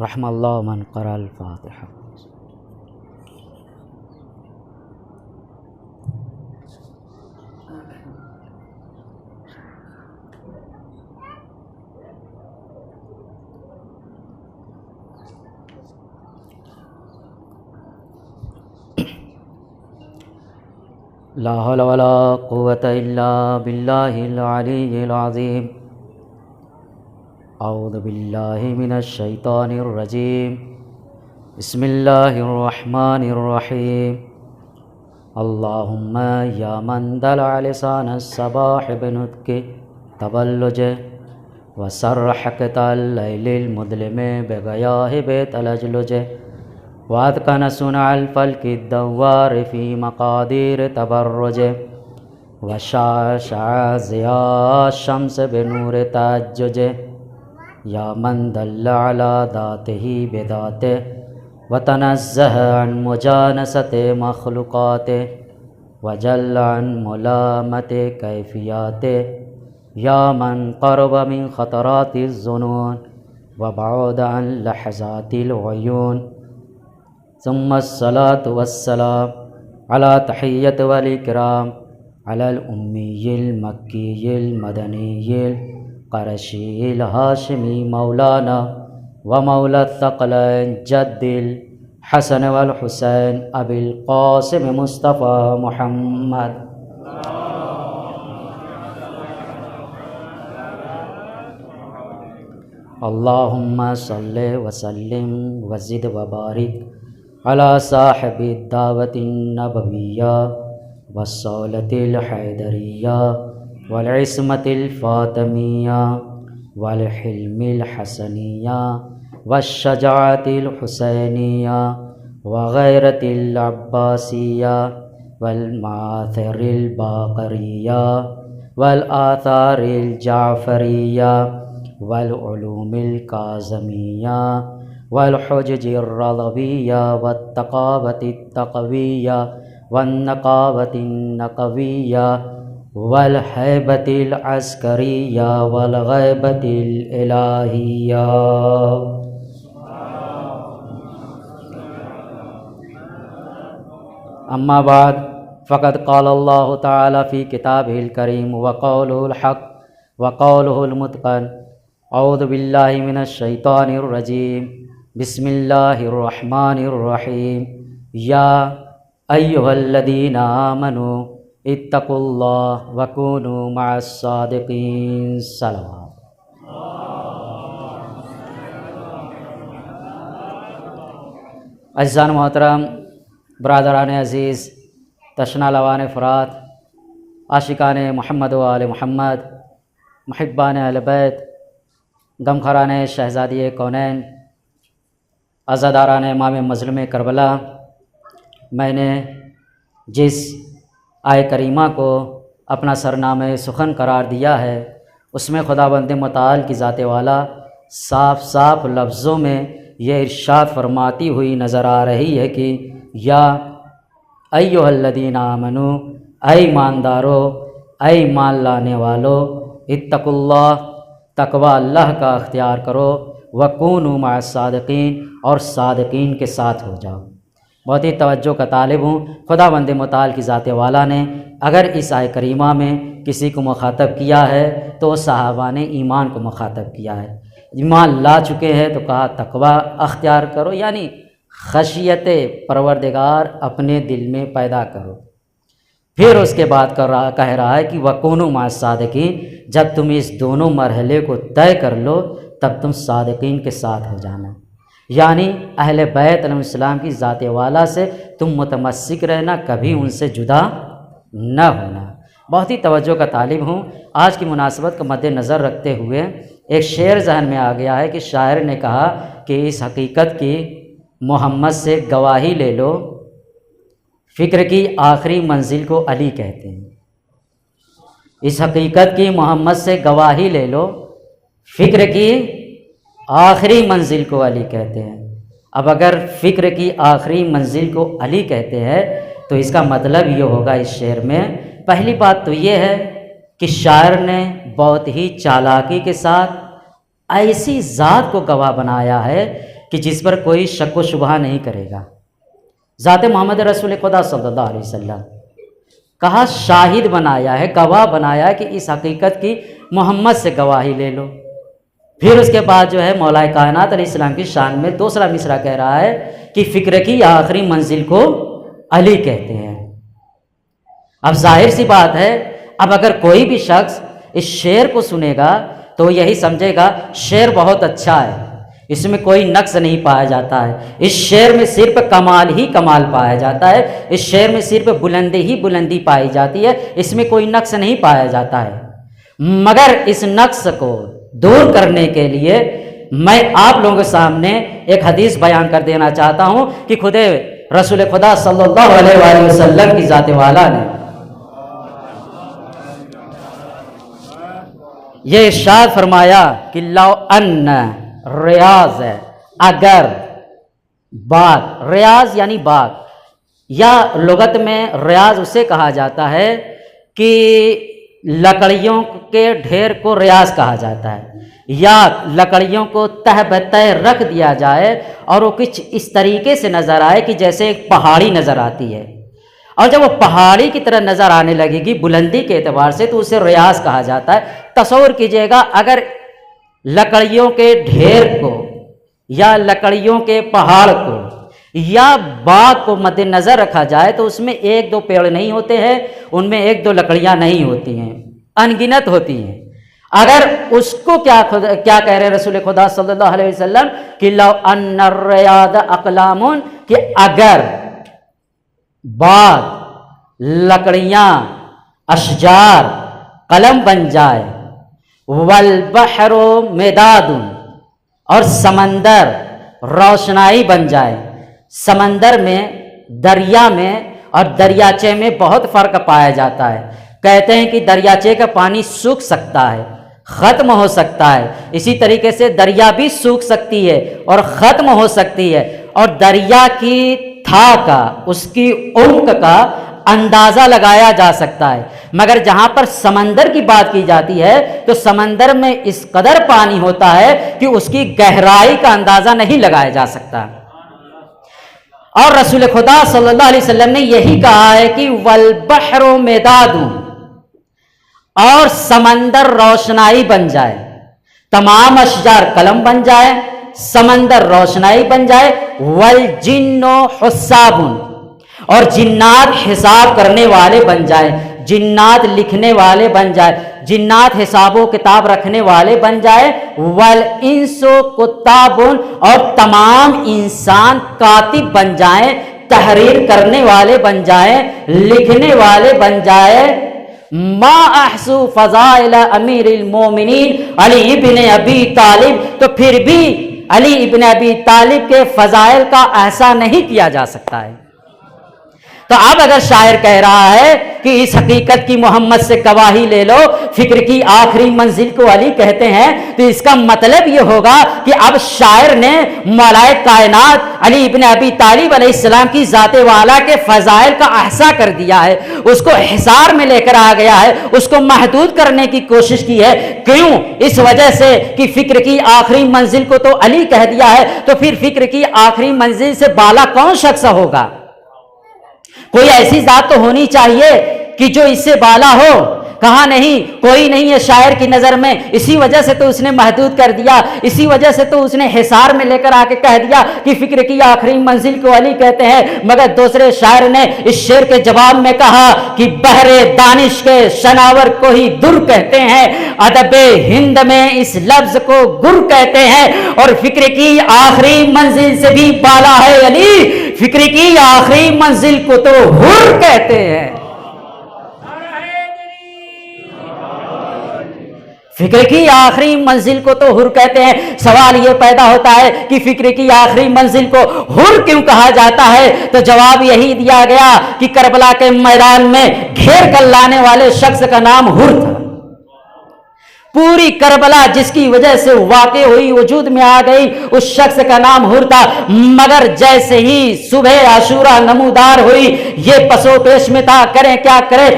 رحم اللہ من قرأ الفاتحہ۔ لا حول ولا قوة الا باللہ العلی العظیم۔ اعوذ باللہ من الشیطان الرجیم، بسم اللہ الرحمن الرحیم۔ اللہم یا من دلع لسان الصباح بنطق تبلج وسرحکت اللیل المظلم بغیاہب تلجلج واتقن صنع الفلک الدوار فی مقادیر تبرج وشعشع ضیاء الشمس بنور تأجج یا من دل علی ذاتہ بذاتہ وتنزہ عن مجانست مخلوقات وجل عن ملامت کیفیات یا من قرب من خطرات الظنون وبعد عن لحظات العیون، ثم الصلاة والسلام على تحیت والاکرام علی الامی المکی المدنی القرشی الہاشمی مولانا ومولا الثقلین جد الحسن والحسین ابی القاسم مصطفیٰ محمد۔ اللہم صلی وسلم وزد وبارک علی صاحب الدعوة النبویہ والصولة الحیدریہ والعصمة الفاطمیہ والحلم الحسنیہ والشجاعة الحسینیہ وغیرت العباسیہ والمآثر الباقریہ والآثار الجعفریہ والعلوم الکاظمیہ والحجج الرضویہ والتقاوۃ التقویہ والنقاوۃ النقویہ والہیبۃ العسکریہ والغیبۃ الالہیہ۔ اما بعد فقد قال اللہ تعالی فی کتابہ الکریم وقولہ الحق وقولہ المتقن۔ اعوذ باللہ من الشیطان الرجیم، بسم اللہ الرحمن الرحیم۔ یا ایہا الذین آمنوا اتقوا اللہ وکونوا مع الصادقین۔ صلوات۔ عزیزان محترم، برادران عزیز، تشنہ لوان فرات، عاشقان محمد و آل محمد، محبان اہل بیت، غمخواران شہزادی کونین، عزاداران امام مظلوم کربلا، میں نے جس آیہ کریمہ کو اپنا سرنامہ سخن قرار دیا ہے اس میں خداوند متعال کی ذات والا صاف صاف لفظوں میں یہ ارشاد فرماتی ہوئی نظر آ رہی ہے کہ یا ایھا الذین آمنو، اے ایماندارو، اے ایمان لانے والو، اتقوا اللہ، تقوی اللہ کا اختیار کرو، وکونوا مع الصادقین، اور صادقین کے ساتھ ہو جاؤ۔ بہت ہی توجہ کا طالب ہوں، خداوند متعال کی ذات والا نے اگر اس آیہ کریمہ میں کسی کو مخاطب کیا ہے تو صحابہ نے ایمان کو مخاطب کیا ہے۔ ایمان لا چکے ہیں تو کہا تقوی اختیار کرو، یعنی خشیت پروردگار اپنے دل میں پیدا کرو۔ پھر اس کے بعد کہہ رہا ہے کہ وَكُونُوا مَعَ الصَّادِقِينَ، جب تم اس دونوں مرحلے کو طے کر لو تب تم صادقین کے ساتھ ہو جانا، یعنی اہل بیت علیہ السلام کی ذات والا سے تم متمسک رہنا، کبھی ان سے جدا نہ ہونا۔ بہت ہی توجہ کا طالب ہوں، آج کی مناسبت کو مد نظر رکھتے ہوئے ایک شعر ذہن میں آ گیا ہے کہ شاعر نے کہا کہ اس حقیقت کی محمد سے گواہی لے لو، فکر کی آخری منزل کو علی کہتے ہیں۔ اس حقیقت کی محمد سے گواہی لے لو، فکر کی آخری منزل کو علی کہتے ہیں۔ اب اگر فکر کی آخری منزل کو علی کہتے ہیں تو اس کا مطلب یہ ہوگا اس شعر میں، پہلی بات تو یہ ہے کہ شاعر نے بہت ہی چالاکی کے ساتھ ایسی ذات کو گواہ بنایا ہے کہ جس پر کوئی شک و شبہ نہیں کرے گا، ذات محمد رسول خدا صلی اللہ علیہ وسلم کہا شاہد بنایا ہے، گواہ بنایا ہے کہ اس حقیقت کی محمد سے گواہی لے لو۔ پھر اس کے بعد جو ہے مولا کائنات علیہ السلام کی شان میں دوسرا مصرع کہہ رہا ہے کہ فکر کی آخری منزل کو علی کہتے ہیں۔ اب ظاہر سی بات ہے، اب اگر کوئی بھی شخص اس شعر کو سنے گا تو وہ یہی سمجھے گا شعر بہت اچھا ہے، اس میں کوئی نقص نہیں پایا جاتا ہے، اس شعر میں صرف کمال ہی کمال پایا جاتا ہے، اس شعر میں صرف بلندی ہی بلندی پائی جاتی ہے، اس میں کوئی نقص نہیں پایا جاتا ہے۔ مگر اس نقص کو دور کرنے کے لیے میں آپ لوگوں کے سامنے ایک حدیث بیان کر دینا چاہتا ہوں کہ خود رسول خدا صلی اللہ علیہ وآلہ وسلم کی ذات والا نے یہ ارشاد فرمایا کہ لو ان ریاض ہے، اگر باغ، ریاض یعنی باغ، یا لغت میں ریاض اسے کہا جاتا ہے کہ لکڑیوں کے ڈھیر کو ریاض کہا جاتا ہے، یا لکڑیوں کو تہ بتہ رکھ دیا جائے اور وہ کچھ اس طریقے سے نظر آئے کہ جیسے ایک پہاڑی نظر آتی ہے، اور جب وہ پہاڑی کی طرح نظر آنے لگے گی بلندی کے اعتبار سے تو اسے ریاض کہا جاتا ہے۔ تصور کیجئے گا اگر لکڑیوں کے ڈھیر کو یا لکڑیوں کے پہاڑ کو یا باغ کو مد نظر رکھا جائے تو اس میں ایک دو پیڑ نہیں ہوتے ہیں، ان میں ایک دو لکڑیاں نہیں ہوتی ہیں، انگنت ہوتی ہیں۔ اگر اس کو کیا کہہ رہے رسول خدا صلی اللہ علیہ وسلم کہ لو ان الریاض اقلام، کہ اگر باغ، لکڑیاں، اشجار قلم بن جائے، والبحر مداد، اور سمندر روشنائی بن جائے۔ سمندر میں، دریا میں اور دریاچے میں بہت فرق پایا جاتا ہے۔ کہتے ہیں کہ دریاچے کا پانی سوکھ سکتا ہے، ختم ہو سکتا ہے، اسی طریقے سے دریا بھی سوکھ سکتی ہے اور ختم ہو سکتی ہے، اور دریا کی تھا کا، اس کی عمق کا اندازہ لگایا جا سکتا ہے۔ مگر جہاں پر سمندر کی بات کی جاتی ہے تو سمندر میں اس قدر پانی ہوتا ہے کہ اس کی گہرائی کا اندازہ نہیں لگایا جا سکتا۔ اور رسول خدا صلی اللہ علیہ وسلم نے یہی کہا ہے کہ والبحر مداد، اور سمندر روشنائی بن جائے، تمام اشجار قلم بن جائے، سمندر روشنائی بن جائے، والجن حساب، اور جنات حساب کرنے والے بن جائے، جنات لکھنے والے بن جائے، جنات حساب و کتاب رکھنے والے بن جائے، والانس کتاب، اور تمام انسان کاتب بن جائیں، تحریر کرنے والے بن جائیں، لکھنے والے بن جائے۔ ما احسو فضائل امیر المومنین علی ابن ابی طالب، تو پھر بھی علی ابن ابی طالب کے فضائل کا احصاء نہیں کیا جا سکتا ہے۔ تو اب اگر شاعر کہہ رہا ہے کہ اس حقیقت کی محمد سے گواہی لے لو، فکر کی آخری منزل کو علی کہتے ہیں، تو اس کا مطلب یہ ہوگا کہ اب شاعر نے مولا کائنات علی ابن ابی طالب علیہ السلام کی ذات والا کے فضائل کا احصاء کر دیا ہے، اس کو حصار میں لے کر آ گیا ہے، اس کو محدود کرنے کی کوشش کی ہے۔ کیوں؟ اس وجہ سے کہ فکر کی آخری منزل کو تو علی کہہ دیا ہے، تو پھر فکر کی آخری منزل سے بالا کون شخص ہوگا؟ کوئی ایسی ذات تو ہونی چاہیے کہ جو اس سے بالا ہو۔ کہا نہیں، کوئی نہیں ہے شاعر کی نظر میں، اسی وجہ سے تو اس نے محدود کر دیا، اسی وجہ سے تو اس نے حصار میں لے کر آ کے کہہ دیا کہ فکر کی آخری منزل کو علی کہتے ہیں۔ مگر دوسرے شاعر نے اس شعر کے جواب میں کہا کہ بحر دانش کے شناور کو ہی در کہتے ہیں، ادب ہند میں اس لفظ کو گر کہتے ہیں، اور فکر کی آخری منزل سے بھی بالا ہے علی، فکر کی آخری منزل کو تو حر کہتے ہیں۔ فکر کی آخری منزل کو تو حر کہتے ہیں۔ سوال یہ پیدا ہوتا ہے کہ فکر کی آخری منزل کو حر کیوں کہا جاتا ہے؟ تو جواب یہی دیا گیا کہ کربلا کے میدان میں گھیر کر لانے والے شخص کا نام حر تھا۔ پوری کربلا جس کی وجہ سے واقع ہوئی، وجود میں آ گئی، اس شخص کا نام حر تھا۔ مگر جیسے ہی صبح عاشورہ نمودار ہوئی، یہ پسو پیش میں تھا، کریں کیا کرے،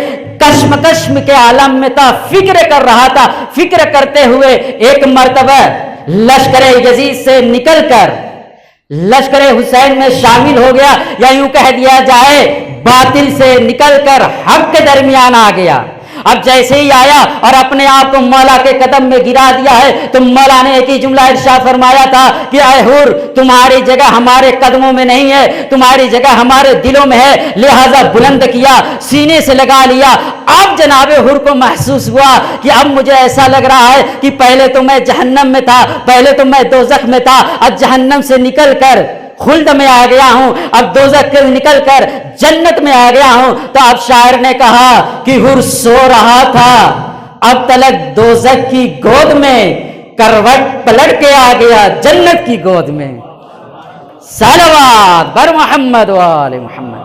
کشم کے عالم میں تھا، فکر کر رہا تھا۔ فکر کرتے ہوئے ایک مرتبہ لشکر یزید سے نکل کر لشکر حسین میں شامل ہو گیا، یا یوں کہہ دیا جائے باطل سے نکل کر حق کے درمیان آ گیا۔ اب جیسے ہی آیا اور اپنے آپ کو مولا کے قدم میں گرا دیا ہے تو مولا نے ایک ہی جملہ ارشاد فرمایا تھا کہ اے حور، تمہاری جگہ ہمارے قدموں میں نہیں ہے، تمہاری جگہ ہمارے دلوں میں ہے، لہذا بلند کیا، سینے سے لگا لیا۔ اب جناب حور کو محسوس ہوا کہ اب مجھے ایسا لگ رہا ہے کہ پہلے تو میں جہنم میں تھا، پہلے تو میں دوزخ میں تھا، اب جہنم سے نکل کر خلد میں آ گیا ہوں، اب دوزخ سے نکل کر جنت میں آ گیا ہوں۔ تو اب شاعر نے کہا کہ حور سو رہا تھا اب تلک دوزخ کی گود میں، کروٹ پلٹ کے آ گیا جنت کی گود میں۔ صلوات بر محمد و آل محمد۔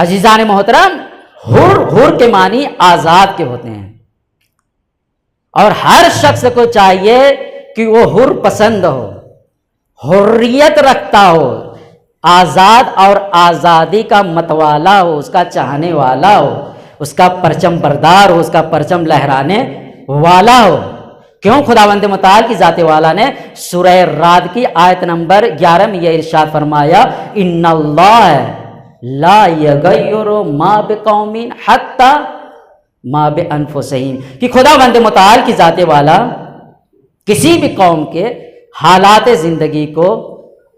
عزیزان محترم، حور کے معنی آزاد کے ہوتے ہیں، اور ہر شخص کو چاہیے کہ وہ حر پسند ہو، حریت رکھتا ہو، آزاد اور آزادی کا متوالا ہو، اس کا چاہنے والا ہو، اس کا پرچم بردار ہو، اس کا پرچم لہرانے والا ہو۔ کیوں خداوند متعال کی ذات والا نے سورہ رعد کی آیت نمبر 11 میں یہ ارشاد فرمایا، ان اللہ لا یغیر ما بقوم حتی ما بانفسہم، کہ خداوند متعال کی ذات والا کسی بھی قوم کے حالات زندگی کو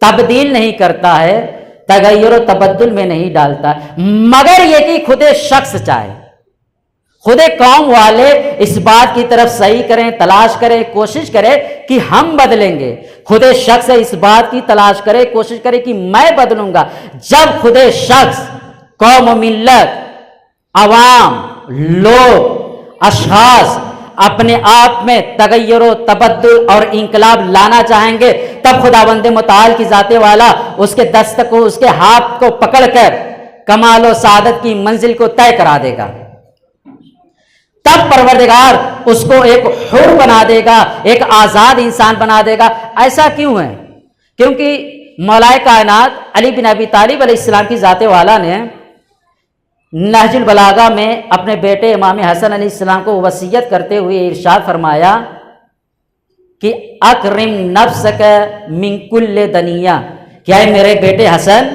تبدیل نہیں کرتا ہے، تغیر و تبدل میں نہیں ڈالتا، مگر یہ کہ خود شخص چاہے، خود قوم والے اس بات کی طرف صحیح کریں، تلاش کریں، کوشش کریں کہ ہم بدلیں گے، خود شخص اس بات کی تلاش کرے، کوشش کرے کہ میں بدلوں گا۔ جب خود شخص، قوم و ملت، عوام، لوگ، اشخاص اپنے آپ میں تغیر و تبدل اور انقلاب لانا چاہیں گے، تب خداوند متعال کی ذات والا اس کے دست کو، اس کے ہاتھ کو پکڑ کر کمال و سعادت کی منزل کو طے کرا دے گا۔ تب پروردگار اس کو ایک حر بنا دے گا، ایک آزاد انسان بنا دے گا۔ ایسا کیوں ہے؟ کیونکہ مولا کائنات علی بن ابی طالب علیہ السلام کی ذات والا نے نہج البلاغہ میں اپنے بیٹے امام حسن علیہ السلام کو وصیت کرتے ہوئے ارشاد فرمایا کہ اکرم نفسک من کل دنیا، کیا ہے میرے بیٹے حسن،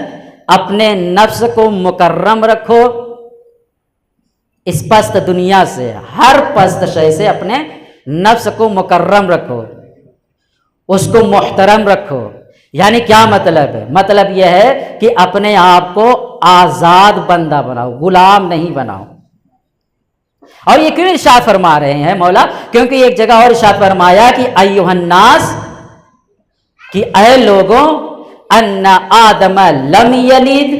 اپنے نفس کو مکرم رکھو اس پست دنیا سے، ہر پست شے سے اپنے نفس کو مکرم رکھو، اس کو محترم رکھو۔ یعنی کیا مطلب ہے؟ مطلب یہ ہے کہ اپنے آپ کو آزاد بندہ بناؤ، غلام نہیں بناؤ۔ اور یہ کیوں ارشاد فرما رہے ہیں مولا؟ کیونکہ ایک جگہ اور ارشاد فرمایا کہ ایھا الناس، کہ اے لوگوں، ان آدم لم یلد،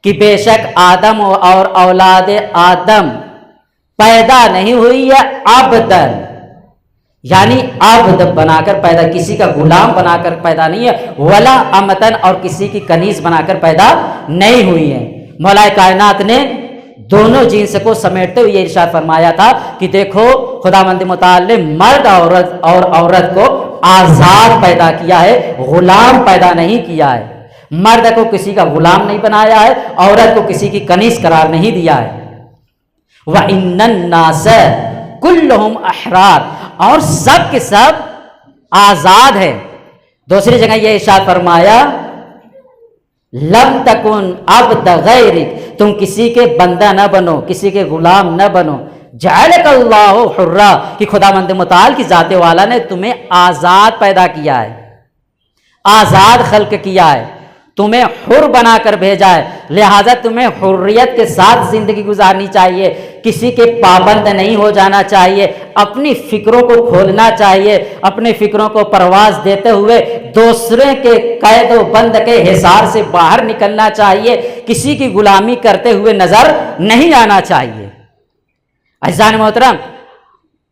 کہ بے شک آدم اور اولاد آدم پیدا نہیں ہوئی ہے عبدن، یعنی عبد بنا کر پیدا، کسی کا غلام بنا کر پیدا نہیں ہے، ولا امتن، اور کسی کی کنیز بنا کر پیدا نہیں ہوئی ہے۔ مولا کائنات نے دونوں جنس کو سمیٹتے ہوئے یہ ارشاد فرمایا تھا کہ دیکھو خداوند متعال نے مرد اور عورت کو آزاد پیدا کیا ہے، غلام پیدا نہیں کیا ہے، مرد کو کسی کا غلام نہیں بنایا ہے، عورت کو کسی کی کنیز قرار نہیں دیا ہے۔ وَإِنَّ النَّاسَ كُلُّهُمْ أَحْرَارٌ، اور سب کے سب آزاد ہے۔ دوسری جگہ یہ ارشاد فرمایا لَمْ تَكُنْ عَبْدَ غَيْرِكَ، تم کسی کے بندہ نہ بنو، کسی کے غلام نہ بنو۔ جَعَلَكَ اللَّهُ حُرًّا، کہ خداوند متعال کی ذات والا نے تمہیں آزاد پیدا کیا ہے، آزاد خلق کیا ہے، تمہیں حر بنا کر بھیجا ہے، لہٰذا تمہیں حریت کے ساتھ زندگی گزارنی چاہیے، کسی کے پابند نہیں ہو جانا چاہیے، اپنی فکروں کو کھولنا چاہیے، اپنی فکروں کو پرواز دیتے ہوئے دوسرے کے قید و بند کے حصار سے باہر نکلنا چاہیے، کسی کی غلامی کرتے ہوئے نظر نہیں آنا چاہیے۔ عزیزان محترم،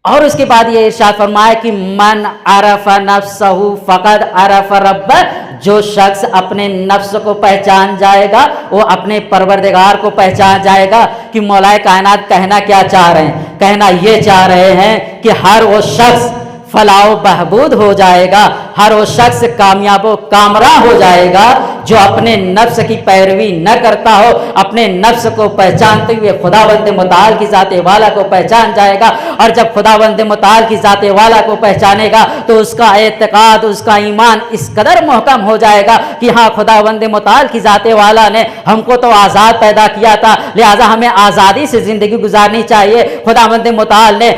اور اس کے بعد یہ ارشاد فرمایا کہ من عرف نفسہ فقد عرف ربہ، جو شخص اپنے نفس کو پہچان جائے گا وہ اپنے پروردگار کو پہچان جائے گا۔ کہ مولا کائنات کہنا کیا چاہ رہے ہیں؟ کہنا یہ چاہ رہے ہیں کہ ہر وہ شخص فلاح و بہبود ہو جائے گا، ہر وہ شخص کامیاب و کامراں ہو جائے گا جو اپنے نفس کی پیروی نہ کرتا ہو، اپنے نفس کو پہچانتے ہوئے خداوند متعال کی ذات والا کو پہچان جائے گا، اور جب خداوند متعال کی ذات والا کو پہچانے گا تو اس کا اعتقاد، اس کا ایمان اس قدر محکم ہو جائے گا کہ ہاں خداوند متعال کی ذات والا نے ہم کو تو آزاد پیدا کیا تھا، لہذا ہمیں آزادی سے زندگی گزارنی چاہیے۔ خداوند متعال نے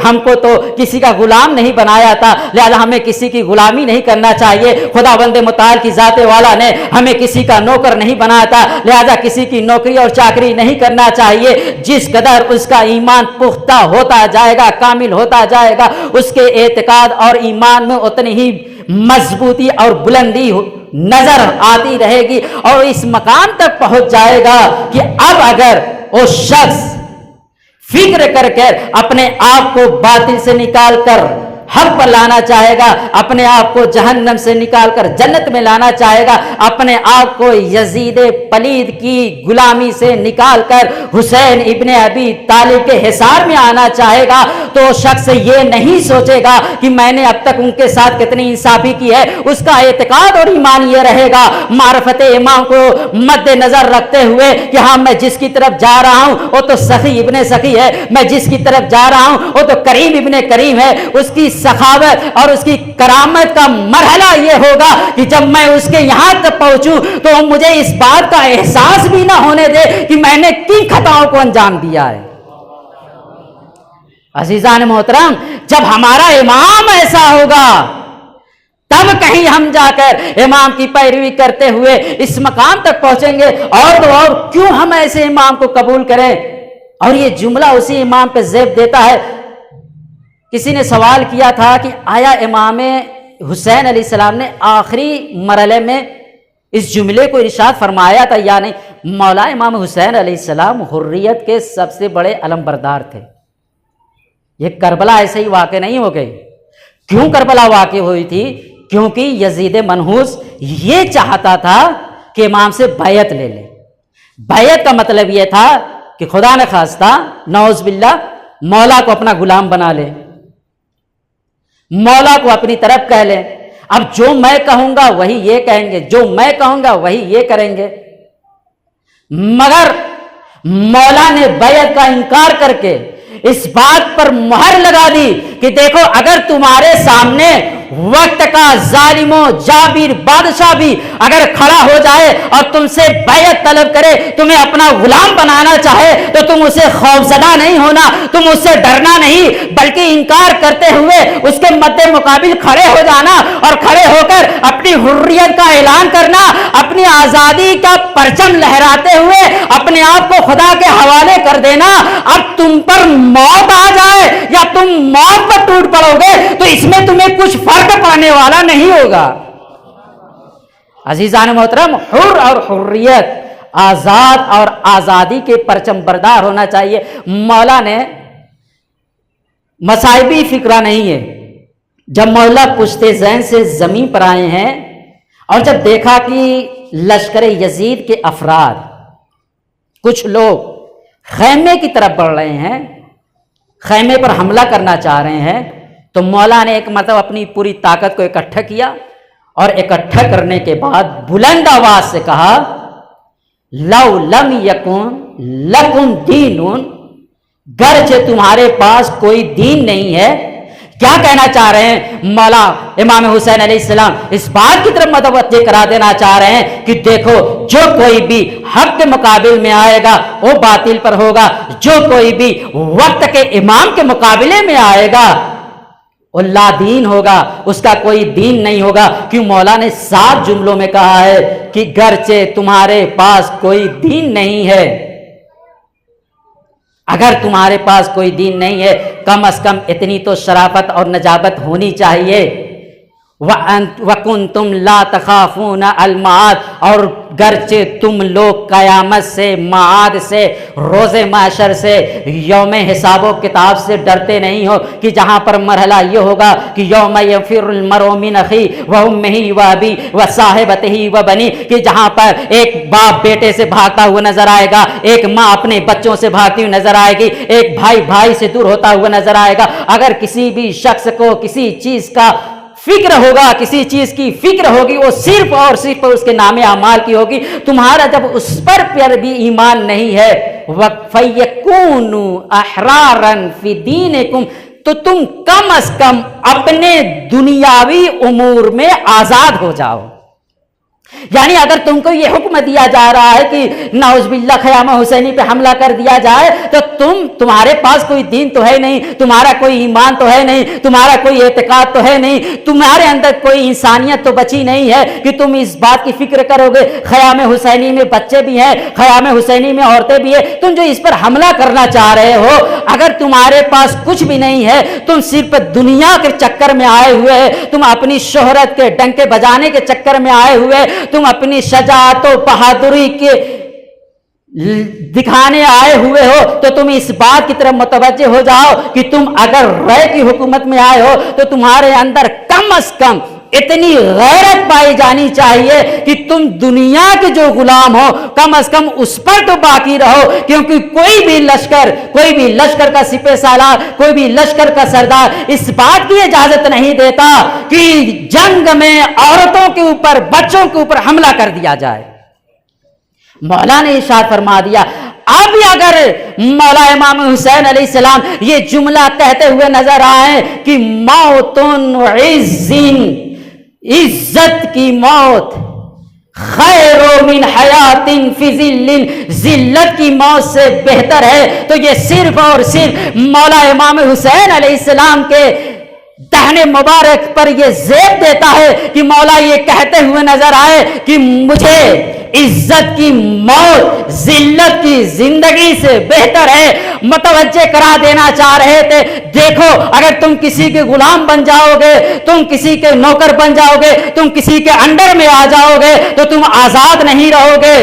ہم کو تو کسی کا غلام نہیں بنایا تھا، لہذا ہمیں کسی کی غلامی نہیں کرنا چاہیے۔ خداوند متعال کی ذات والا نے ہمیں کسی کا نوکر نہیں بنایا تھا، لہذا کسی کی نوکری اور چاکری نہیں کرنا چاہیے۔ جس قدر اس کا ایمان پختہ ہوتا جائے گا، کامل ہوتا جائے گا، اس کے اعتقاد اور ایمان میں اتنی ہی مضبوطی اور بلندی نظر آتی رہے گی، اور اس مقام تک پہنچ جائے گا کہ اب اگر وہ شخص فکر کر کر اپنے آپ کو باطل سے نکال کر حق پر لانا چاہے گا، اپنے آپ کو جہنم سے نکال کر جنت میں لانا چاہے گا، اپنے آپ کو یزید پلید کی غلامی سے نکال کر حسین ابن ابی طالب کے حصار میں آنا چاہے گا، تو شخص یہ نہیں سوچے گا کہ میں نے اب تک ان کے ساتھ کتنی انصافی کی ہے۔ اس کا اعتقاد اور ایمان یہ رہے گا، معرفت امام کو مد نظر رکھتے ہوئے کہ ہاں میں جس کی طرف جا رہا ہوں وہ تو سخی ابن سخی ہے، میں جس کی طرف جا رہا ہوں وہ تو کریم ابن کریم ہے۔ اس کی سخاوت اور اس کی کرامت کا مرحلہ یہ ہوگا کہ جب میں اس کے یہاں تک پہنچوں تو مجھے اس بات کا احساس بھی نہ ہونے دے کہ میں نے کن خطاؤں کو انجام دیا ہے۔ عزیزان محترم، جب ہمارا امام ایسا ہوگا تب کہیں ہم جا کر امام کی پیروی کرتے ہوئے اس مقام تک پہنچیں گے، اور تو اور کیوں ہم ایسے امام کو قبول کریں۔ اور یہ جملہ اسی امام پہ زیب دیتا ہے۔ کسی نے سوال کیا تھا کہ آیا امام حسین علیہ السلام نے آخری مرحلے میں اس جملے کو ارشاد فرمایا تھا یا نہیں؟ مولا امام حسین علیہ السلام حریت کے سب سے بڑے علم بردار تھے۔ یہ کربلا ایسے ہی واقع نہیں ہو گئی۔ کیوں کربلا واقع ہوئی تھی؟ کیونکہ یزید منحوس یہ چاہتا تھا کہ امام سے بیعت لے لے۔ بیعت کا مطلب یہ تھا کہ خدا نہ خواستہ نعوذ باللہ مولا کو اپنا غلام بنا لے، مولا کو اپنی طرف کہہ لیں۔ اب جو میں کہوں گا وہی یہ کہیں گے، جو میں کہوں گا وہی یہ کریں گے۔ مگر مولا نے بیعت کا انکار کر کے اس بات پر مہر لگا دی کہ دیکھو اگر تمہارے سامنے وقت کا ظالم و جابر بادشاہ بھی اگر کھڑا ہو جائے اور تم سے بیعت طلب کرے، تمہیں اپنا غلام بنانا چاہے، تو تم اسے خوفزدہ نہیں ہونا، تم اس سے ڈرنا نہیں، بلکہ انکار کرتے ہوئے اس کے مد مقابل کھڑے ہو جانا اور کھڑے ہو کر اپنی حریت کا اعلان کرنا، اپنی آزادی کا پرچم لہراتے ہوئے اپنے آپ کو خدا کے حوالے کر دینا۔ اب تم پر موت آ جائے یا تم موت پر ٹوٹ پڑو گے تو اس میں تمہیں کچھ فرق پانے والا نہیں ہوگا۔ عزیزان محترم، حر اور حریت، آزاد اور آزادی کے پرچم بردار ہونا چاہیے۔ مولا نے مصائبی فکرہ نہیں ہے۔ جب مولا پشت زین سے زمین پر آئے ہیں اور جب دیکھا کہ لشکر یزید کے افراد کچھ لوگ خیمے کی طرف بڑھ رہے ہیں، خیمے پر حملہ کرنا چاہ رہے ہیں، تو مولا نے ایک مرتبہ اپنی پوری طاقت کو اکٹھا کیا اور اکٹھا کرنے کے بعد بلند آواز سے کہا لو لم یکن لکم دین، گرچہ تمہارے پاس کوئی دین نہیں ہے۔ کیا کہنا چاہ رہے ہیں مولا امام حسین علیہ السلام؟ اس بات کی طرف متوجہ کرا دینا چاہ رہے ہیں کہ دیکھو جو کوئی بھی حق کے مقابل میں آئے گا وہ باطل پر ہوگا، جو کوئی بھی وقت کے امام کے مقابلے میں آئے گا وہ لا دین ہوگا، اس کا کوئی دین نہیں ہوگا۔ کیوں؟ مولا نے 7 جملوں میں کہا ہے کہ گرچہ تمہارے پاس کوئی دین نہیں ہے، اگر تمہارے پاس کوئی دین نہیں ہے کم از کم اتنی تو شرافت اور نجابت ہونی چاہیے۔ وَكُنْتُمْ لَا تَخَافُونَ الْمَعَادَ، اور گرچہ تم لوگ قیامت سے، معاد سے، روز محشر سے، یوم حساب و کتاب سے ڈرتے نہیں ہو کہ جہاں پر مرحلہ یہ ہوگا کہ یوم یفر المرء من اخیہ وامہ وابیہ وصاحبتہ وبنیہ، کہ جہاں پر ایک باپ بیٹے سے بھاگتا ہوا نظر آئے گا، ایک ماں اپنے بچوں سے بھاگتی ہوئی نظر آئے گی، ایک بھائی بھائی سے دور ہوتا ہوا نظر آئے گا۔ اگر کسی بھی شخص کو کسی چیز کا فکر ہوگا، کسی چیز کی فکر ہوگی، وہ صرف اور صرف اس کے نام اعمال کی ہوگی. تمہارا جب اس پر بھی ایمان نہیں ہے، فَيَكُونُوا أَحْرَارًا فِي دِينِكُمْ، تو تم کم از کم اپنے دنیاوی امور میں آزاد ہو جاؤ. یعنی اگر تم کو یہ حکم دیا جا رہا ہے کہ نعوذ باللہ خیامہ حسینی پہ حملہ کر دیا جائے، تو تمہارے پاس کوئی دین تو ہے نہیں، تمہارا کوئی ایمان تو ہے نہیں، تمہارا کوئی اعتقاد تو ہے نہیں، تمہارے اندر کوئی انسانیت تو بچی نہیں ہے کہ تم اس بات کی فکر کرو گے خیام حسینی میں بچے بھی ہیں، خیام حسینی میں عورتیں بھی ہیں. تم جو اس پر حملہ کرنا چاہ رہے ہو، اگر تمہارے پاس کچھ بھی نہیں ہے، تم صرف دنیا کے چکر میں آئے ہوئے ہیں، تم اپنی شہرت کے ڈنکے بجانے کے چکر میں آئے ہوئے، تم اپنی شجاعت و بہادری کے دکھانے آئے ہوئے ہو، تو تم اس بات کی طرف متوجہ ہو جاؤ کہ تم اگر رے کی حکومت میں آئے ہو تو تمہارے اندر کم از کم اتنی غیرت پائی جانی چاہیے کہ تم دنیا کے جو غلام ہو کم از کم اس پر تو باقی رہو. کیونکہ کوئی بھی لشکر کا سپہ سالار، کوئی بھی لشکر کا سردار اس بات کی اجازت نہیں دیتا کہ جنگ میں عورتوں کے اوپر، بچوں کے اوپر حملہ کر دیا جائے. مولا نے ارشاد فرما دیا. اب اگر مولا امام حسین علیہ السلام یہ جملہ کہتے ہوئے نظر آئے کہ موتن عزین، عزت کی موت، خیر من حیات فی ذل، ذلت کی موت سے بہتر ہے، تو یہ صرف اور صرف مولا امام حسین علیہ السلام کے دہنے مبارک پر یہ زیب دیتا ہے کہ مولا یہ کہتے ہوئے نظر آئے کہ مجھے عزت کی موت ذلت کی زندگی سے بہتر ہے. متوجہ کرا دینا چاہ رہے تھے، دیکھو اگر تم کسی کے غلام بن جاؤ گے، تم کسی کے نوکر بن جاؤ گے، تم کسی کے انڈر میں آ جاؤ گے تو تم آزاد نہیں رہو گے.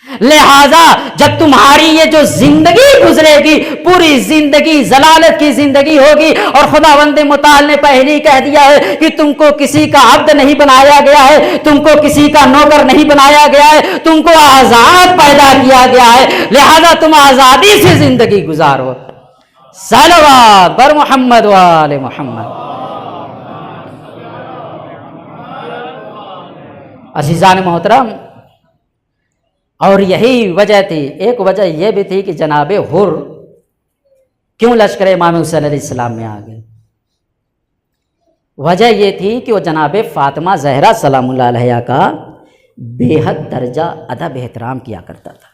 لہذا جب تمہاری یہ جو زندگی گزرے گی پوری زندگی ضلالت کی زندگی ہوگی، اور خداوند متعال نے پہلے ہی کہہ دیا ہے کہ تم کو کسی کا عبد نہیں بنایا گیا ہے، تم کو کسی کا نوکر نہیں بنایا گیا ہے، تم کو آزاد پیدا کیا گیا ہے. لہذا تم آزادی سے زندگی گزارو. صلوات بر محمد و آل محمد. عزیزان محترم، اور یہی وجہ تھی، ایک وجہ یہ بھی تھی کہ جناب حر کیوں لشکر امام حسین علیہ السلام میں آ گئے. وجہ یہ تھی کہ وہ جناب فاطمہ زہرا سلام اللہ علیہا کا بے حد درجہ ادب احترام کیا کرتا تھا.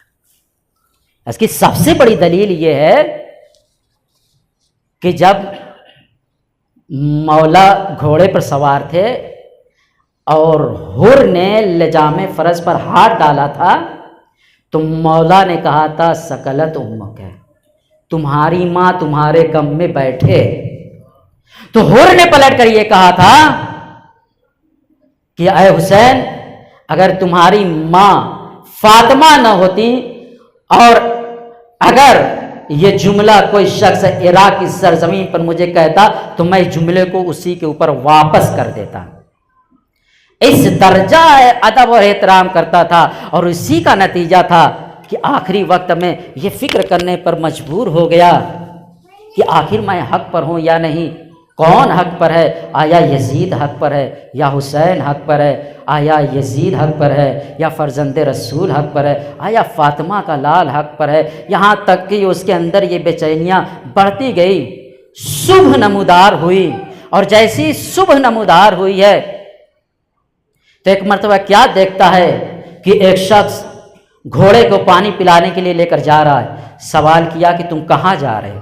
اس کی سب سے بڑی دلیل یہ ہے کہ جب مولا گھوڑے پر سوار تھے اور حر نے لجام فرس پر ہاتھ ڈالا تھا تو مولا نے کہا تھا سکلت امک ہے، تمہاری ماں تمہارے غم میں بیٹھے. تو حر نے پلٹ کر یہ کہا تھا کہ اے حسین، اگر تمہاری ماں فاطمہ نہ ہوتی اور اگر یہ جملہ کوئی شخص عراق کی سرزمین پر مجھے کہتا تو میں اس جملے کو اسی کے اوپر واپس کر دیتا. اس درجہ ادب اور احترام کرتا تھا، اور اسی کا نتیجہ تھا کہ آخری وقت میں یہ فکر کرنے پر مجبور ہو گیا کہ آخر میں حق پر ہوں یا نہیں. کون حق پر ہے؟ آیا یزید حق پر ہے یا حسین حق پر ہے؟ آیا یزید حق پر ہے یا فرزند رسول حق پر ہے؟ آیا فاطمہ کا لال حق پر ہے؟ یہاں تک کہ اس کے اندر یہ بے چینیاں بڑھتی گئی. صبح نمودار ہوئی، اور جیسی صبح نمودار ہوئی ہے تو ایک مرتبہ کیا دیکھتا ہے کہ ایک شخص گھوڑے کو پانی پلانے کے لیے لے کر جا رہا ہے. سوال کیا کہ تم کہاں جا رہے ہو؟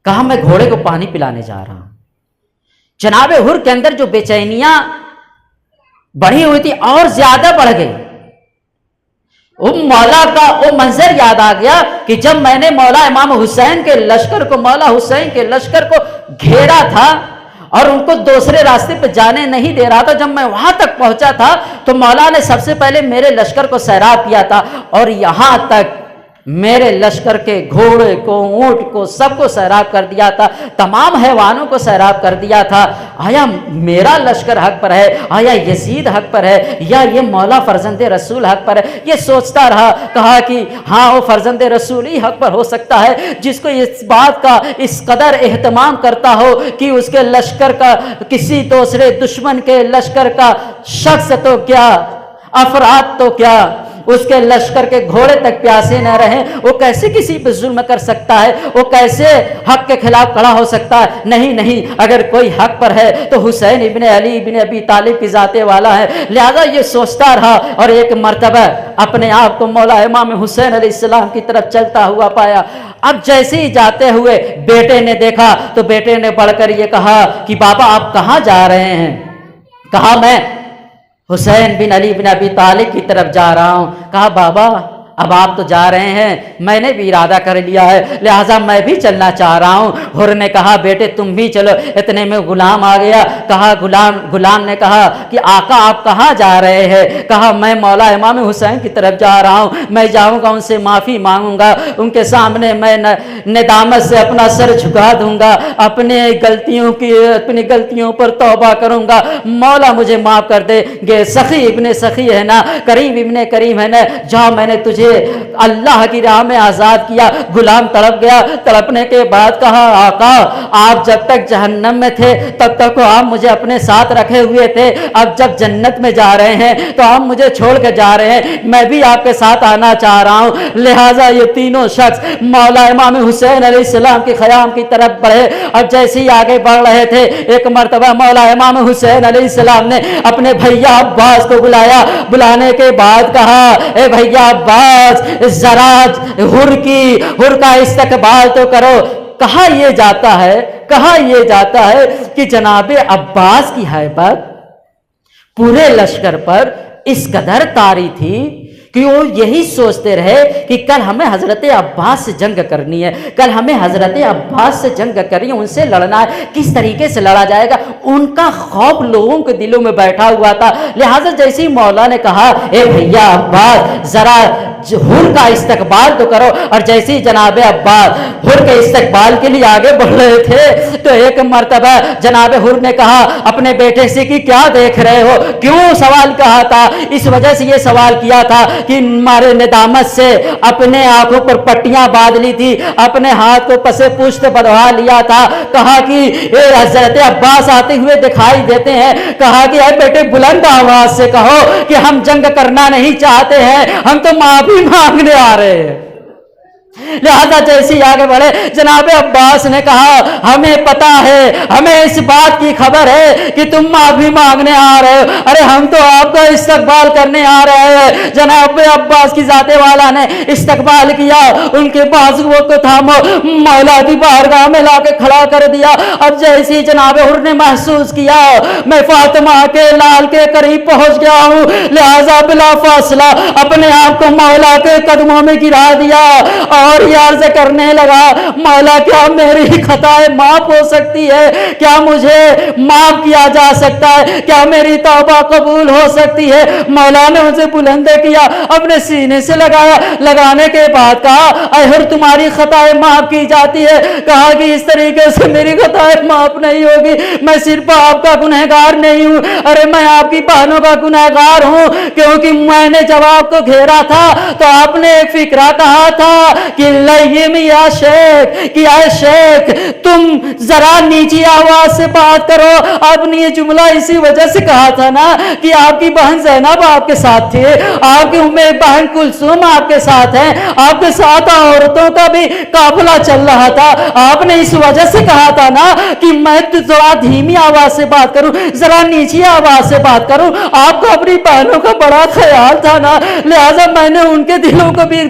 کہا میں گھوڑے کو پانی پلانے جا رہا ہوں. جناب حر کے اندر جو بے چینیاں بڑھی ہوئی تھی اور زیادہ بڑھ گئی. مولا کا وہ منظر یاد آ گیا کہ جب میں نے مولا امام حسین کے لشکر کو، مولا حسین کے لشکر کو گھیرا تھا اور ان کو دوسرے راستے پہ جانے نہیں دے رہا تھا، جب میں وہاں تک پہنچا تھا تو مولا نے سب سے پہلے میرے لشکر کو سیراب کیا تھا، اور یہاں تک میرے لشکر کے گھوڑے کو، اونٹ کو، سب کو سیراب کر دیا تھا، تمام حیوانوں کو سیراب کر دیا تھا، آیا میرا لشکر حق پر ہے؟ آیا یزید حق پر ہے یا یہ مولا فرزند رسول حق پر ہے؟ یہ سوچتا رہا، کہا کہ ہاں وہ فرزند رسول ہی حق پر ہو سکتا ہے، جس کو اس بات کا اس قدر اہتمام کرتا ہو کہ اس کے لشکر کا، کسی دوسرے دشمن کے لشکر کا شخص تو کیا، افراد تو کیا، اس کے لشکر کے گھوڑے تک پیاسے نہ رہیں، وہ کیسے کسی پہ ظلم کر سکتا ہے؟ وہ کیسے حق کے خلاف کھڑا ہو سکتا ہے؟ نہیں نہیں، اگر کوئی حق پر ہے تو حسین ابن علی ابن ابی طالب کی ذات والا ہے۔ لہذا یہ سوچتا رہا اور ایک مرتبہ اپنے آپ کو مولا امام حسین علیہ السلام کی طرف چلتا ہوا پایا۔ اب جیسے ہی جاتے ہوئے بیٹے نے دیکھا تو بیٹے نے بڑھ کر یہ کہا کہ بابا آپ کہاں جا رہے ہیں؟ کہا میں حسین بن علی بن ابی طالب کی طرف جا رہا ہوں۔ کہا بابا اب آپ تو جا رہے ہیں، میں نے بھی ارادہ کر لیا ہے، لہٰذا میں بھی چلنا چاہ رہا ہوں۔ حر نے کہا بیٹے تم بھی چلو۔ اتنے میں غلام آ گیا۔ کہا غلام نے کہا کہ آقا آپ کہاں جا رہے ہیں؟ کہا میں مولا امام حسین کی طرف جا رہا ہوں، میں جاؤں گا ان سے معافی مانگوں گا، ان کے سامنے میں ندامت سے اپنا سر جھکا دوں گا، اپنی غلطیوں پر توبہ کروں گا، مولا مجھے معاف کر دے گے۔ سخی ابن سخی ہے نا، کریم ابن کریم ہے نا، جہاں میں نے تجھے اللہ کی راہ میں آزاد کیا۔ غلام تڑپ گیا، تڑپنے کے بعد کہا آقا آپ جب تک جہنم میں تھے تب تک آپ مجھے اپنے ساتھ رکھے ہوئے تھے، اب جب جنت میں جا رہے ہیں تو آپ مجھے چھوڑ کے جا رہے ہیں، میں بھی آپ کے ساتھ آنا چاہ رہا ہوں۔ لہٰذا یہ تینوں شخص مولا امام حسین علیہ السلام کے خیام کی طرف بڑھے۔ اب جیسے ہی آگے بڑھ رہے تھے ایک مرتبہ مولا امام حسین علیہ السلام نے اپنے بھیا عباس کو بلایا۔ بلانے کے بعد کہا اے بھیا عباس ذرا حر کا استقبال تو کرو۔ کہا یہ جاتا ہے کہ جناب عباس کی ہیبت پورے لشکر پر اس قدر طاری تھی کہ وہ یہی سوچتے رہے کہ کل ہمیں حضرت عباس سے جنگ کرنی ہے، کل ہمیں حضرت عباس سے جنگ کرنی ہے، ان سے لڑنا ہے، کس طریقے سے لڑا جائے گا، ان کا خوف لوگوں کے دلوں میں بیٹھا ہوا تھا۔ لہٰذا جیسے ہی مولا نے کہا اے بھیا عباس ذرا حر کا استقبال تو کرو، اور جیسے ہی جناب عباس حر کے استقبال کے لیے آگے بڑھ رہے تھے تو ایک مرتبہ جناب حر نے کہا اپنے بیٹے سے کہ کیا دیکھ رہے ہو؟ کیوں سوال کہا تھا؟ اس وجہ سے یہ سوال کیا تھا کہ مارے ندامت سے اپنے آنکھوں پر پٹیاں باندھ لی تھی، اپنے ہاتھ کو پسے پشت بدھوا لیا تھا۔ کہا کہ اے حضرت عباس آتے ہوئے دکھائی دیتے ہیں، کہا کہ اے بیٹے بلند آواز سے کہو کہ ہم جنگ کرنا نہیں چاہتے ہیں، ہم تو معافی مانگنے آ رہے ہیں۔ لہذا جیسے آگے بڑھے جناب عباس نے کہا ہمیں پتا ہے، ہمیں اس بات کی خبر ہے کہ تم معافی مانگنے آ رہے ہو، ارے ہم تو آپ کا استقبال کرنے آ رہے ہیں۔ جناب عباس کی ذات والا نے استقبال کیا، ان کے بازوؤں کو تھامو، مولا کی بارگاہ میں لا کے کھڑا کر دیا۔ اب جیسے جناب حر نے محسوس کیا میں فاطمہ کے لال کے قریب پہنچ گیا ہوں، لہذا بلا فاصلہ اپنے آپ کو مولا کے قدموں میں گرا دیا اور یہ عرض کرنے لگا مولا کیا میری خطائیں معاف ہو سکتی ہے؟ کیا مجھے معاف کیا جا سکتا ہے؟ کیا میری توبہ قبول ہو سکتی ہے؟ مولا نے اسے بلند کیا، اپنے سینے سے لگایا، لگانے کے بعد کہا اے حر تمہاری خطائیں معاف کی جاتی ہے۔ کہا کہ اس طریقے سے میری خطائیں معاف نہیں ہوگی، میں صرف آپ کا گنہگار نہیں ہوں، ارے میں آپ کی بہنوں کا گنہگار ہوں، کیونکہ میں نے جب آپ کو گھیرا تھا تو آپ نے ایک فکرہ کہا تھا کہ لئیم یا شیخ، کہ اے شیخ تم ذرا نیچی آواز سے بات کرو۔ آپ نے یہ جملہ اسی وجہ سے کہا تھا نا کہ آپ کی بہن زینب آپ کے ساتھ تھی، آپ کی بہن کلثوم آپ کے ساتھ ہیں، آپ کے ساتھ عورتوں کا بھی قافلہ چل رہا تھا، آپ نے اس وجہ سے کہا تھا نا کہ میں ذرا دھیمی آواز سے بات کروں، ذرا نیچی آواز سے بات کروں۔ آپ کو اپنی بہنوں کا بڑا خیال تھا نا، لہذا میں نے ان کے دلوں کو بھی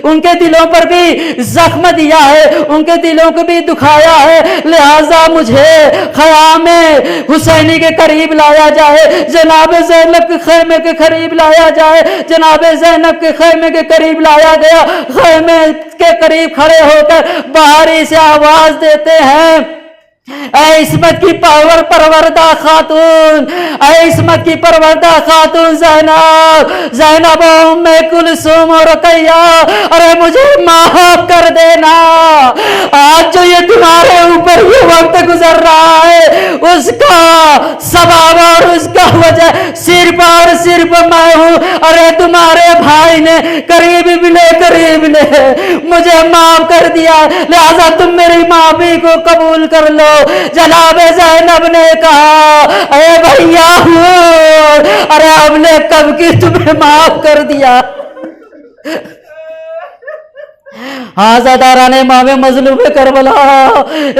ان کے دلوں پر بھی زخم دیا ہے، ان کے دلوں کو بھی دکھایا ہے، لہذا مجھے خیام حسینی کے قریب لایا جائے، جناب زینب کے خیمے کے قریب لایا جائے۔ جناب زینب کے خیمے کے قریب لایا گیا، خیمے کے قریب کھڑے ہو کر باہر سے آواز دیتے ہیں اے عصمت کی پروردہ خاتون، اے عصمت کی پروردہ خاتون زینب، زینب ام کلثوم اور رقیہ، ارے مجھے معاف کر دینا، آج جو یہ تمہارے اوپر یہ وقت گزر رہا ہے اس کا سبب اور اس کا وجہ صرف اور صرف میں ہوں، ارے تمہارے بھائی نے قریب نے مجھے معاف کر دیا، لہذا تم میری معافی کو قبول کر لو۔ جناب زینب نے کہا اے بھیا ارے ہم نے کب کی تمہیں معاف کر دیا؟ آزاداران امام مظلوم کربلا،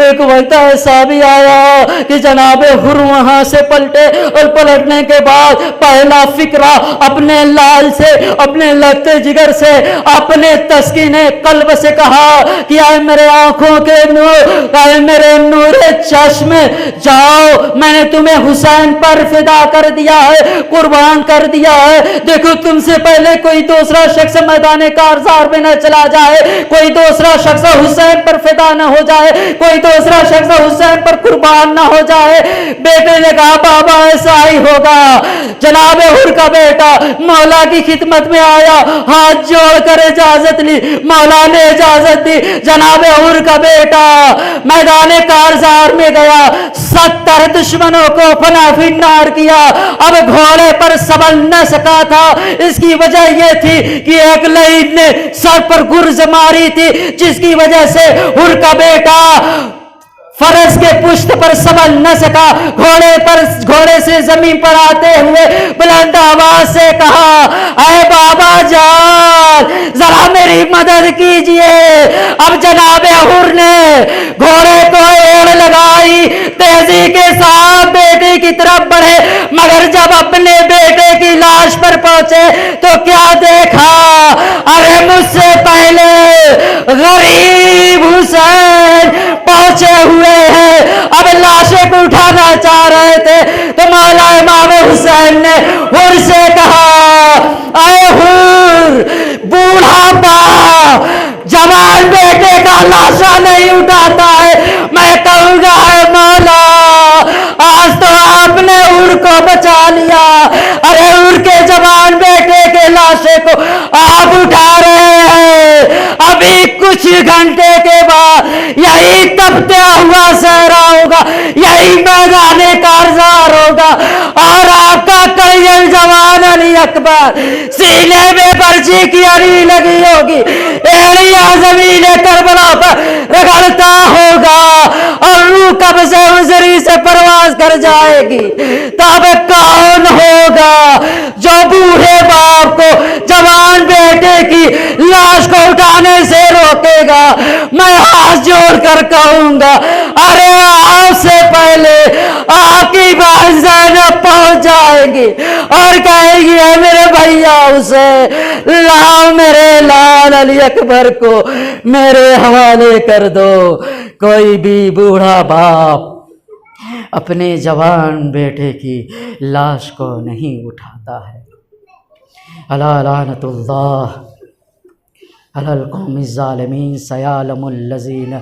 ایک وقت ایسا بھی آیا کہ جناب حر وہاں سے پلٹے، اور پلٹنے کے بعد پہلا فکرہ اپنے لال سے، اپنے لگتے جگر سے، اپنے تسکین قلب سے کہا کہ اے میرے آنکھوں کے نور، اے میرے نور چشم، جاؤ میں نے تمہیں حسین پر فدا کر دیا ہے، قربان کر دیا ہے، دیکھو تم سے پہلے کوئی دوسرا شخص میدان کارزار میں نہ چلا جائے، کوئی دوسرا شخص حسین پر فدا نہ ہو جائے، کوئی دوسرا شخص حسین پر قربان نہ ہو جائے۔ بیٹے نے کہا بابا ایسا ہی ہوگا۔ جناب حر کا بیٹا مولا کی خدمت میں آیا، ہاتھ جوڑ کر اجازت لی، مولا نے اجازت دی، جناب حر کا بیٹا میدان کارزار میں گیا، 70 دشمنوں کو فنا فنار کیا، اب گھوڑے پر سنبھل نہ سکا تھا، اس کی وجہ یہ تھی کہ ایک لعین نے سر پر گرز ماری تھی، جس کی وجہ سے حر کا بیٹا فرس کے پشت پر سنبھل نہ سکا، گھوڑے سے زمین پر آتے ہوئے بلند آواز سے کہا اے بابا جان ذرا میری مدد کیجئے۔ اب جناب حر نے گھوڑے کو ایڑ لگائی، تیزی کے ساتھ بیٹے کی طرف بڑھے، مگر جب اپنے بیٹے کی لاش پر پہنچے تو کیا دیکھا؟ ارے مجھ سے پہلے غریب حسین پہنچے ہوئے ہیں، اب لاشیں کو اٹھانا چاہ رہے تھے تو مولا امام حسین نے حر سے کہا اے حر، بوڑھا با جوان بیٹے کا لاشا نہیں اٹھاتا ہے، میں کہوں گا اے مولا آج تو آپ نے حر کو بچا لیا، ارے حر کے جوان بیٹے کے لاشے کو آپ اٹھا رہے ہیں، ابھی کچھ گھنٹے کے بعد یہی تپتا ہوا صحرا ہوگا، یہی میدان کارزار ہوگا، اور آپ کا کلیل جوان علی اکبر سینے میں برچی کی اڑی لگی ہوگی، ایڑیاں زمین کربلا پر رگڑتا ہوگا، اور روح قبض حضری سے پرواز کر جائے گی، تب کون ہوگا جو بوڑھے باپ کو جوان بیٹے کی لاش کو اٹھانے سے روکے گا؟ میں ہاتھ جوڑ کر کہوں گا ارے آپ سے پہلے آپ کی بہن زینب پہنچ جائے گی اور کہے گی اے میرے بھیا اسے لاؤ، میرے لال علی اکبر کو میرے حوالے کر دو۔ کوئی بھی بوڑھا باپ اپنے جوان بیٹے کی لاش کو نہیں اٹھاتا ہے۔ الا لعنت اللہ علی القوم الظالمین سیعلم الذین